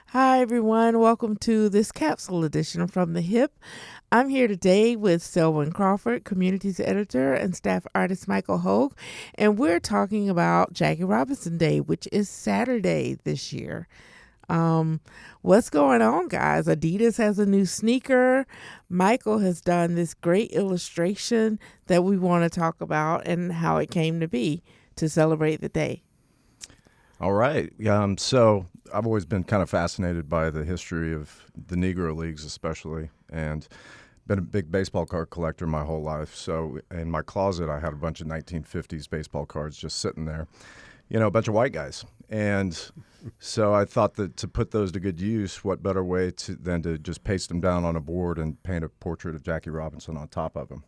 Hi, everyone. Welcome to this capsule edition from the HIP. I'm here today with Selwyn Crawford, Communities Editor, and staff artist Michael Hogue, and we're talking about Jackie Robinson Day, which is Saturday this year. Um, what's going on, guys? Adidas has a new sneaker. Michael has done this great illustration that we want to talk about and how it came to be to celebrate the day. All right. So I've always been kind of fascinated by the history of the Negro Leagues, especially, and been a big baseball card collector my whole life. So in my closet, I had a bunch of 1950s baseball cards just sitting there, a bunch of white guys. And so I thought that to put those to good use, what better way than to just paste them down on a board and paint a portrait of Jackie Robinson on top of them.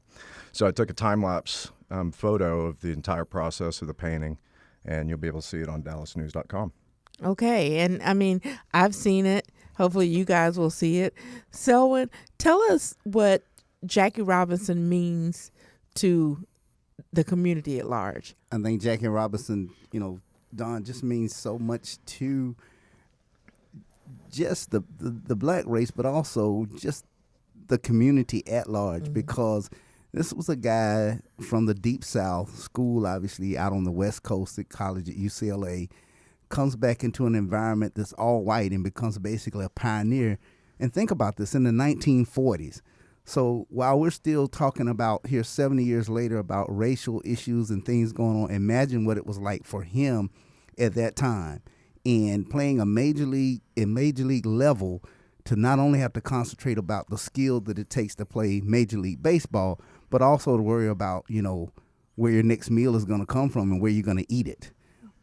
So I took a time-lapse photo of the entire process of the painting, and you'll be able to see it on dallasnews.com. Okay, and I mean, I've seen it. Hopefully, you guys will see it. Selwyn, tell us what Jackie Robinson means to the community at large. I think Jackie Robinson, Don, just means so much to just the black race, but also just the community at large, because this was a guy from the Deep South, school obviously out on the West Coast at college at UCLA, comes back into an environment that's all white and becomes basically a pioneer. And think about this, in the 1940s. So while we're still talking about here 70 years later about racial issues and things going on, imagine what it was like for him at that time. And playing a major league level, to not only have to concentrate about the skill that it takes to play Major League Baseball, but also to worry about, where your next meal is going to come from and where you're going to eat it,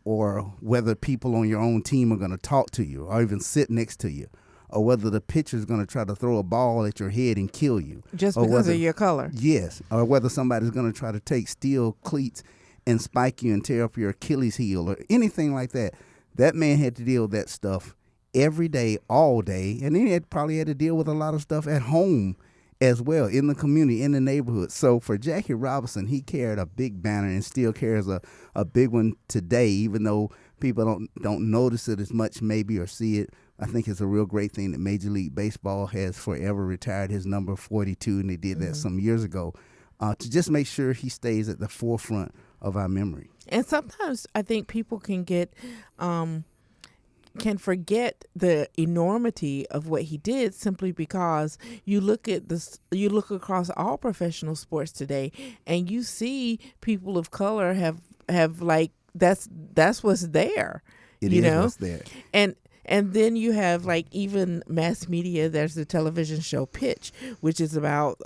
or whether people on your own team are going to talk to you or even sit next to you, or whether the pitcher is going to try to throw a ball at your head and kill you. Just because of your color. Yes, or whether somebody's going to try to take steel cleats and spike you and tear up your Achilles heel or anything like that. That man had to deal with that stuff every day, all day, and then he probably had to deal with a lot of stuff at home as well, in the community, in the neighborhood. So for Jackie Robinson, he carried a big banner and still carries a big one today, even though people don't notice it as much maybe or see it. I think it's a real great thing that Major League Baseball has forever retired his number 42, and they did that some years ago, to just make sure he stays at the forefront of our memory. And sometimes I think people can forget the enormity of what he did simply because you look across all professional sports today and you see people of color have like that's what's there. It is what's there. And then you have like even mass media. There's the television show Pitch, which is about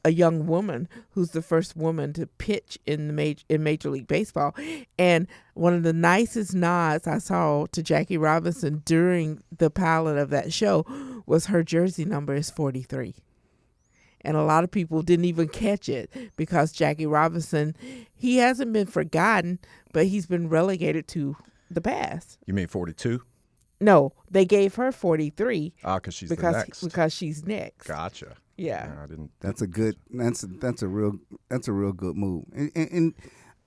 a young woman who's the first woman to pitch in Major League Baseball. And one of the nicest nods I saw to Jackie Robinson during the pilot of that show was her jersey number is 43. And a lot of people didn't even catch it because Jackie Robinson, he hasn't been forgotten, but he's been relegated to the past. You mean 42? No, they gave her 43 Because she's the next. because she's next. Gotcha. Yeah. No, I didn't. That's a real good move. And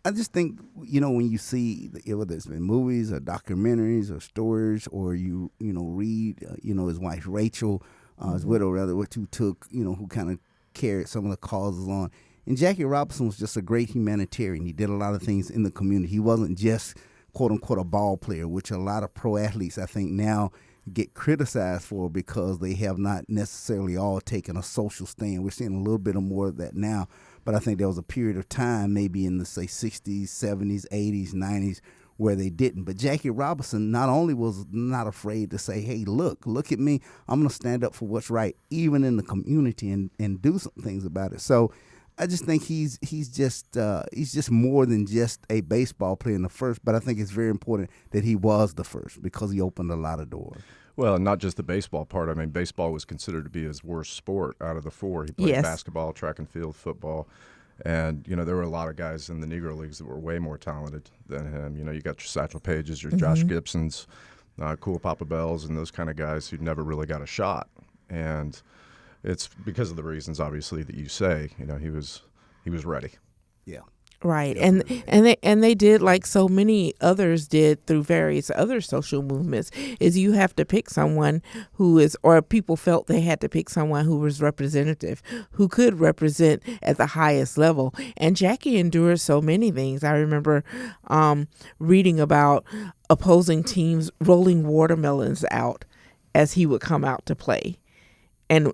I just think, when you see, whether it's been movies or documentaries or stories, or you read, his wife Rachel, his widow rather, what you took, who kind of carried some of the causes on. And Jackie Robinson was just a great humanitarian. He did a lot of things in the community. He wasn't just quote unquote a ball player, which a lot of pro athletes I think now get criticized for because they have not necessarily all taken a social stand. We're seeing a little bit more of that now, but I think there was a period of time, maybe in the, say, 60s, 70s, 80s, 90s, where they didn't. But Jackie Robinson not only was not afraid to say, hey, look at me, I'm going to stand up for what's right, even in the community, and do some things about it. So I just think he's just more than just a baseball player in the first, but I think it's very important that he was the first because he opened a lot of doors. Well, not just the baseball part. I mean, baseball was considered to be his worst sport out of the four. He played basketball, track and field, football. And, there were a lot of guys in the Negro Leagues that were way more talented than him. You got your Satchel Pages, your Josh Gibsons, Cool Papa Bells, and those kind of guys who never really got a shot. And it's because of the reasons, obviously, that you say. He was ready. Yeah. Right. Definitely. And they did like so many others did through various other social movements, is you have to pick someone who is, or people felt they had to pick someone who was representative, who could represent at the highest level. And Jackie endured so many things. I remember reading about opposing teams rolling watermelons out as he would come out to play. And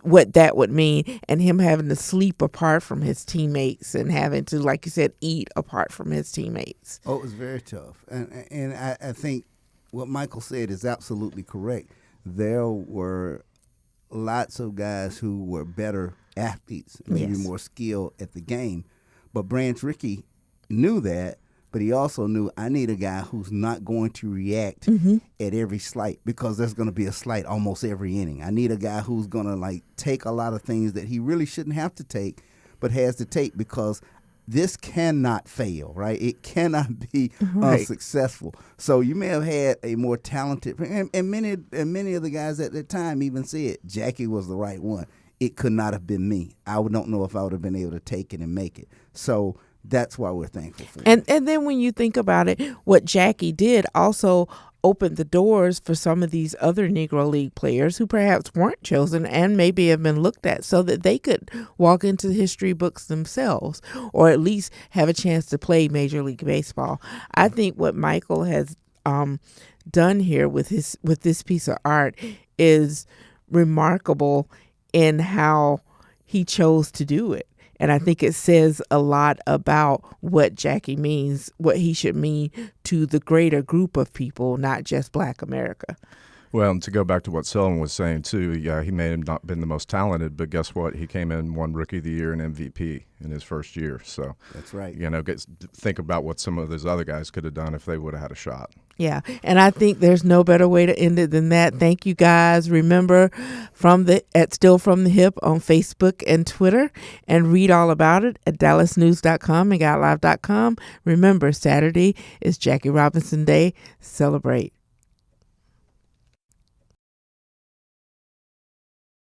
what that would mean, and him having to sleep apart from his teammates and having to, like you said, eat apart from his teammates. Oh, it was very tough. And I think what Michael said is absolutely correct. There were lots of guys who were better athletes, maybe Yes. more skilled at the game. But Branch Rickey knew that, but he also knew I need a guy who's not going to react at every slight, because there's going to be a slight almost every inning. I need a guy who's going to like take a lot of things that he really shouldn't have to take, but has to take, because this cannot fail, right? It cannot be Right. unsuccessful. So you may have had a more talented, and many of the guys at that time even said Jackie was the right one. It could not have been me. I don't know if I would have been able to take it and make it. So that's why we're thankful for it. And then when you think about it, what Jackie did also opened the doors for some of these other Negro League players who perhaps weren't chosen and maybe have been looked at, so that they could walk into history books themselves, or at least have a chance to play Major League Baseball. I think what Michael has done here with this piece of art is remarkable in how he chose to do it. And I think it says a lot about what Jackie means, what he should mean to the greater group of people, not just Black America. Well, and to go back to what Selwyn was saying, too, yeah, he may have not been the most talented, but guess what? He came in, won Rookie of the Year and MVP in his first year. So, That's right. you know, think about what some of those other guys could have done if they would have had a shot. Yeah, and I think there's no better way to end it than that. Thank you, guys. Remember, at Still From the Hip on Facebook and Twitter, and read all about it at dallasnews.com and guidelive.com. Remember, Saturday is Jackie Robinson Day. Celebrate.